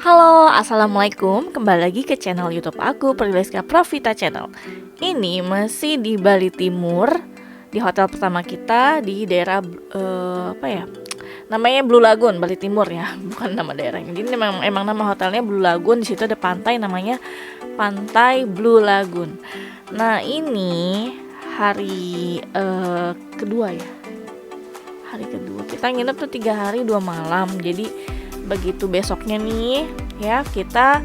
Halo, assalamualaikum. Kembali lagi ke channel YouTube aku, Prileska Profita Channel. Ini masih di Bali Timur, di hotel pertama kita di daerah apa ya? Namanya Blue Lagoon, Bali Timur ya, bukan nama daerahnya. Jadi emang nama hotelnya Blue Lagoon. Di situ ada pantai namanya Pantai Blue Lagoon. Nah ini hari kedua ya. Hari kedua kita nginep tuh 3 hari 2 malam. Jadi begitu besoknya nih ya kita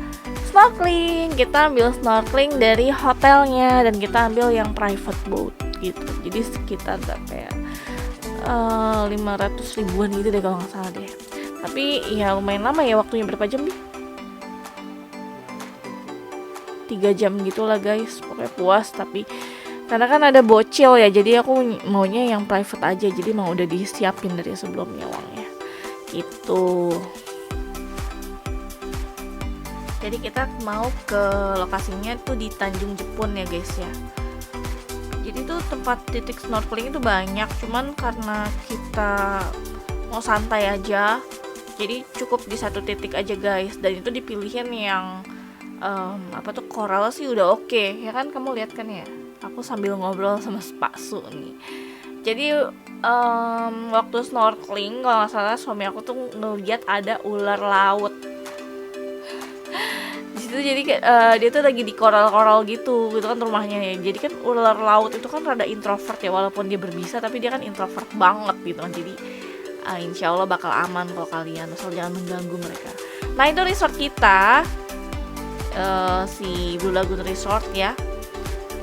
snorkeling, kita ambil snorkeling dari hotelnya dan kita ambil yang private boat gitu. Jadi sekitar berapa ya, 500 ribuan gitu deh kalau nggak salah deh. Tapi ya lumayan lama ya, waktunya berapa jam nih, 3 jam gitulah guys. Pokoknya puas, tapi karena kan ada bocil ya, jadi aku maunya yang private aja, jadi mau udah disiapin dari sebelumnya uangnya gitu. Jadi kita mau ke lokasinya tuh di Tanjung Jepun ya guys ya. Jadi tuh tempat titik snorkeling itu banyak, cuman karena kita mau santai aja, jadi cukup di satu titik aja guys. Dan itu dipilihin yang apa tuh, koral sih udah oke ya kan, kamu lihat kan ya. Aku sambil ngobrol sama Pak Su nih. Jadi waktu snorkeling kalau nggak salah suami aku tuh ngeliat ada ular laut. Jadi dia tuh lagi di koral-koral gitu kan rumahnya ya. Jadi kan ular laut itu kan rada introvert ya, walaupun dia berbisa tapi dia kan introvert banget gitu kan. Jadi insya Allah bakal aman kalau kalian asal jangan mengganggu mereka. Nah itu resort kita, si Blue Lagoon Resort ya.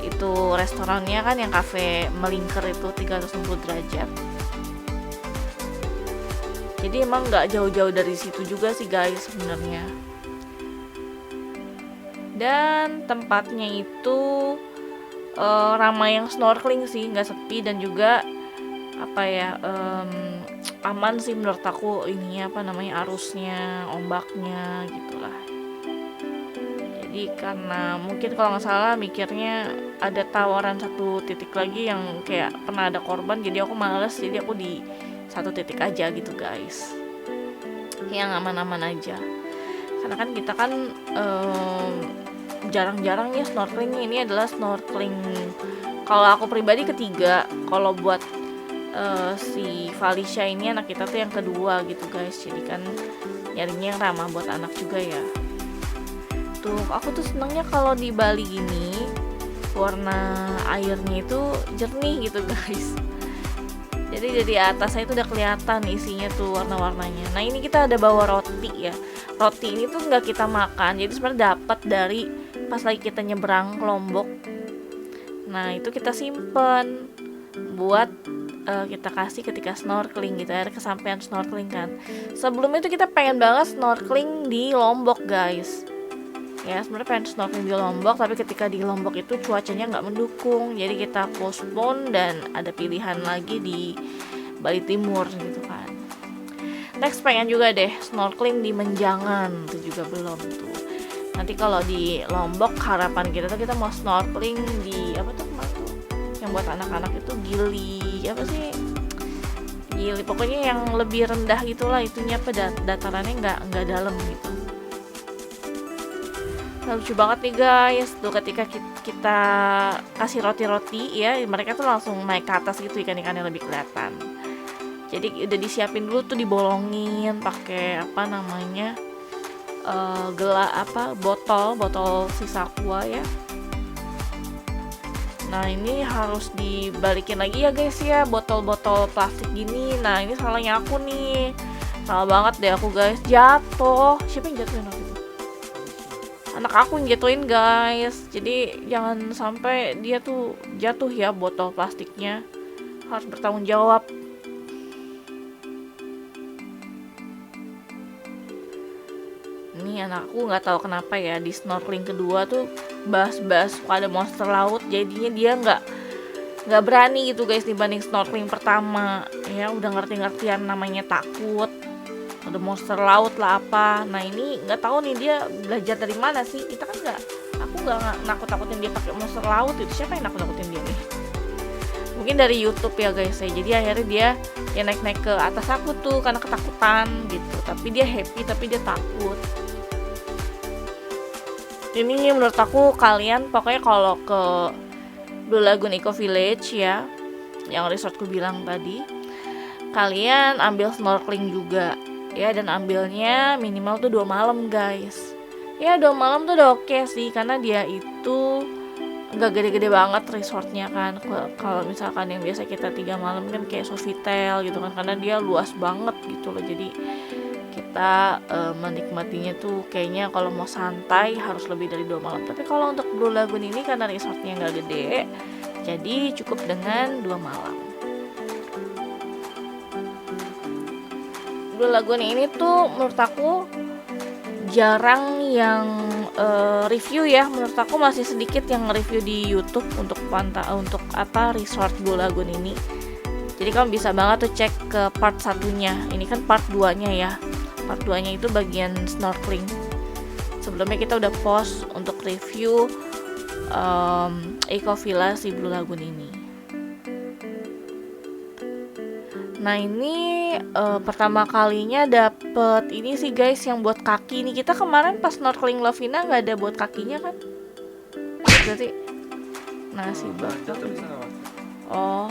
Itu restorannya kan yang cafe melingkar itu 360 derajat. Jadi emang nggak jauh-jauh dari situ juga sih guys sebenarnya. Dan tempatnya itu ramai yang snorkeling sih, nggak sepi, dan juga apa ya, aman sih menurut aku ininya, apa namanya, arusnya, ombaknya gitulah. Jadi karena mungkin kalau nggak salah mikirnya ada tawaran satu titik lagi yang kayak pernah ada korban, jadi aku males, jadi aku di satu titik aja gitu guys, yang aman-aman aja. Karena kan kita kan jarang-jarang ya snorkeling. Ini adalah snorkeling kalau aku pribadi ketiga. Kalau buat si Felicia ini anak kita tuh yang kedua gitu guys. Jadi kan nyarinya yang ramah buat anak juga ya. Tuh aku tuh senangnya kalau di Bali gini warna airnya itu jernih gitu guys. Jadi dari atasnya itu udah kelihatan isinya tuh warna-warnanya. Nah ini kita ada bawa roti ya. Roti ini tuh nggak kita makan, jadi sebenarnya dapat dari pas lagi kita nyebrang ke Lombok. Nah itu kita simpen buat kita kasih ketika snorkeling gitu. Akhirnya kesampean snorkeling kan. Sebelum itu kita pengen banget snorkeling di Lombok guys. Ya sebenarnya pengen snorkeling di Lombok, tapi ketika di Lombok itu cuacanya nggak mendukung, jadi kita postpone dan ada pilihan lagi di Bali Timur gitu kan. Next pengen juga deh snorkeling di Menjangan, itu juga belum tuh. Nanti kalau di Lombok harapan kita tuh kita mau snorkeling di apa tuh kemarin tuh yang buat anak-anak itu Gili, apa sih, Gili, pokoknya yang lebih rendah gitulah itunya, apa datarannya nggak dalam gitu. Lucu banget nih guys tuh ketika kita kasih roti-roti ya, mereka tuh langsung naik ke atas gitu, ikan-ikannya lebih kelihatan. Jadi udah disiapin dulu tuh, dibolongin pakai apa namanya, botol sisa aqua ya. Nah ini harus dibalikin lagi ya guys ya, botol-botol plastik gini. Nah ini salahnya aku nih, salah banget deh aku guys, jatuh. Siapa yang jatuhin waktu itu? Anak aku yang jatuhin guys. Jadi jangan sampai dia tuh jatuh ya botol plastiknya, harus bertanggung jawab. Ini anakku nggak tahu kenapa ya di snorkeling kedua tuh bahas-bahas ada monster laut, jadinya dia nggak berani gitu guys dibanding snorkeling pertama ya. Udah ngerti-ngertian namanya takut ada monster laut lah apa. Nah ini nggak tahu nih dia belajar dari mana sih. Kita kan aku nggak nakut-nakutin dia pakai monster laut itu. Siapa yang nakut-nakutin dia nih? Mungkin dari YouTube ya guys ya. Jadi akhirnya dia ya naik-naik ke atas aku tuh karena ketakutan gitu. Tapi dia happy, tapi dia takut. Ini menurut aku kalian pokoknya kalau ke Blue Lagoon Eco Village ya, yang resortku bilang tadi, kalian ambil snorkeling juga ya, dan ambilnya minimal tuh 2 malam guys. Ya 2 malam tuh udah oke sih, karena dia itu nggak gede-gede banget resortnya kan. Kalau misalkan yang biasa kita 3 malam kan kayak Sofitel gitu kan, karena dia luas banget gitu loh. Jadi kita menikmatinya tuh kayaknya kalau mau santai harus lebih dari 2 malam. Tapi kalau untuk Blue Lagoon ini karena resortnya nggak gede, jadi cukup dengan 2 malam. Blue Lagoon ini tuh menurut aku jarang yang review ya. Menurut aku masih sedikit yang review di YouTube untuk resort Blue Lagoon ini. Jadi kamu bisa banget tuh cek ke part 1-nya. Ini kan part 2-nya ya. Part 2-nya itu bagian snorkeling. Sebelumnya kita udah post untuk review Eco Villa si Blue Lagoon ini. Nah ini pertama kalinya dapet ini sih guys, yang buat kaki nih. Kita kemarin pas snorkeling Lovina nggak ada buat kakinya kan? Berarti nah si bapak. Oh,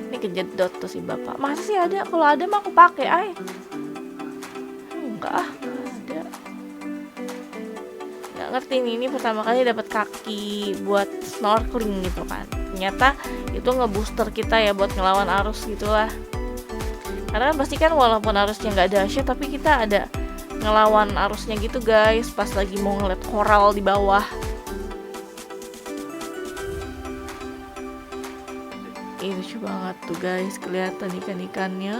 ini kejedot tuh si bapak. Masa sih ada? Kalau ada mah aku pakai, ay. Enggak ada. Nggak ngerti nih, ini pertama kali dapat kaki buat snorkeling gitu kan. Ternyata itu ngebooster kita ya buat ngelawan arus gitulah. Karena kan pasti kan walaupun arusnya nggak dahsyat, tapi kita ada ngelawan arusnya gitu guys, pas lagi mau ngeliat koral di bawah. Ini lucu banget tuh guys, kelihatan ikan-ikannya.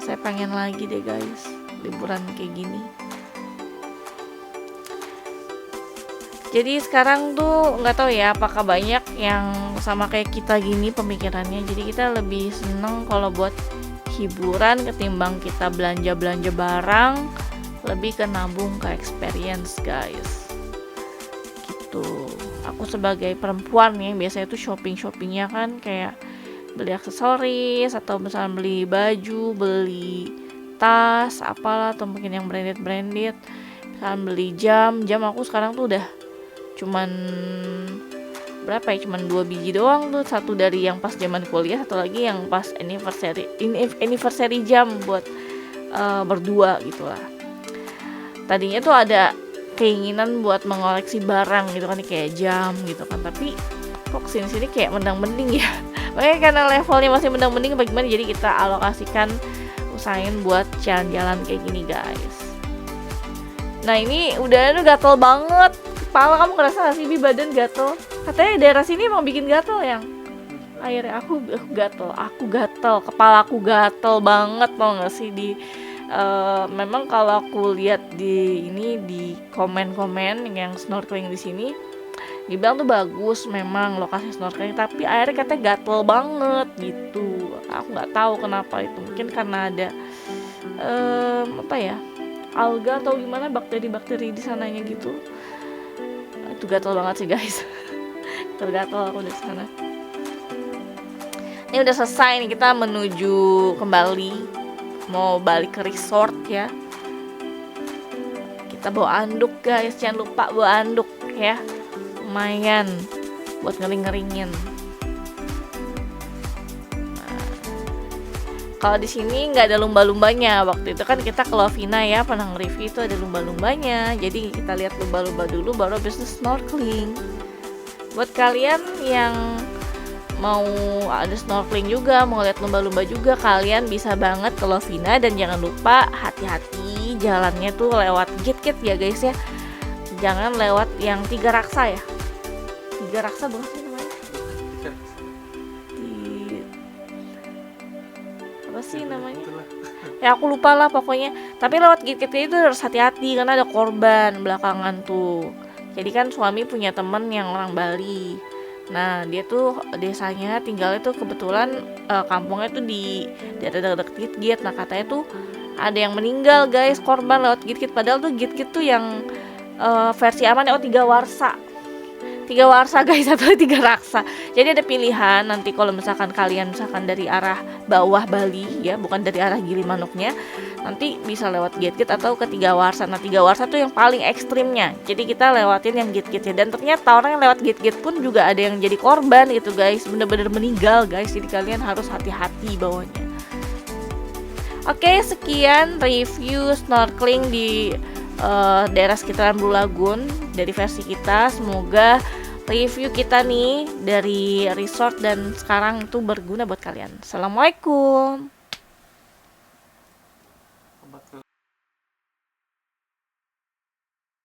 Saya pengen lagi deh guys, liburan kayak gini. Jadi sekarang tuh nggak tahu ya apakah banyak yang sama kayak kita gini pemikirannya. Jadi kita lebih seneng kalau buat hiburan ketimbang kita belanja-belanja barang, lebih ke nabung ke experience guys. Gitu. Aku sebagai perempuan yang biasanya tuh shoppingnya kan kayak beli aksesoris atau misalnya beli baju, beli tas, apalah, atau mungkin yang branded, misalnya beli jam aku sekarang tuh udah cuman berapa ya, cuman 2 biji doang tuh, satu dari yang pas zaman kuliah, satu lagi yang pas anniversary jam buat berdua gitu lah. Tadinya tuh ada keinginan buat mengoleksi barang gitu kan, kayak jam gitu kan, tapi kok kesini kayak mending ya. Makanya karena levelnya masih mending bagaimana, jadi kita alokasikan, usahain buat jalan-jalan kayak gini guys. Nah ini udah gatel banget kepala. Kamu ngerasa gak sih Bi, badan gatel? Katanya daerah sini emang bikin gatel yang akhirnya aku gatel, kepala aku gatel banget, tau gak sih. Memang kalau aku lihat di komen-komen yang snorkeling di sini, dibilang tuh bagus memang lokasi snorkeling, tapi airnya katanya gatel banget gitu. Aku nggak tahu kenapa itu, mungkin karena ada alga atau gimana, bakteri di sananya gitu. Itu gatel banget sih guys. Tergatel aku di sana. Ini udah selesai nih, kita menuju kembali, mau balik ke resort ya. Kita bawa anduk guys, jangan lupa bawa anduk ya, lumayan buat ngering-ngeringin. Kalau di sini nggak ada lumba-lumbanya. Waktu itu kan kita ke Lovina ya, pernah nge-review itu ada lumba-lumbanya. Jadi kita lihat lumba-lumba dulu, baru habis itu snorkeling. Buat kalian yang mau ada snorkeling juga, mau lihat lumba-lumba juga, kalian bisa banget ke Lovina. Dan jangan lupa hati-hati jalannya tuh lewat gate-gate ya guys ya. Jangan lewat yang 3 raksa ya. 3 raksa bukan sih namanya? Apa sih namanya? Ya aku lupa lah pokoknya. Tapi lewat gate-gate itu harus hati-hati karena ada korban belakangan tuh. Jadi kan suami punya temen yang orang Bali. Nah dia tuh desanya tinggalnya tuh kebetulan kampungnya tuh di dekat gate. Nah katanya tuh ada yang meninggal guys, korban lewat gate. Padahal tuh gate tuh yang versi aman ya, 3 warsa. 3 warsa guys, atau 3 raksa. Jadi ada pilihan nanti kalau misalkan kalian dari arah bawah Bali ya, bukan dari arah Gilimanuknya. nanti bisa lewat gate-gate atau ke Tiga Warsa. Nah, Tiga Warsa tuh yang paling ekstrimnya, jadi kita lewatin yang gate-gate dan ternyata orang yang lewat gate-gate pun juga ada yang jadi korban gitu guys, bener-bener meninggal guys, jadi kalian harus hati-hati bawahnya. Oke, sekian review snorkeling di daerah sekitaran Blue Lagoon dari versi kita. Semoga review kita nih dari resort dan sekarang itu berguna buat kalian. Assalamualaikum.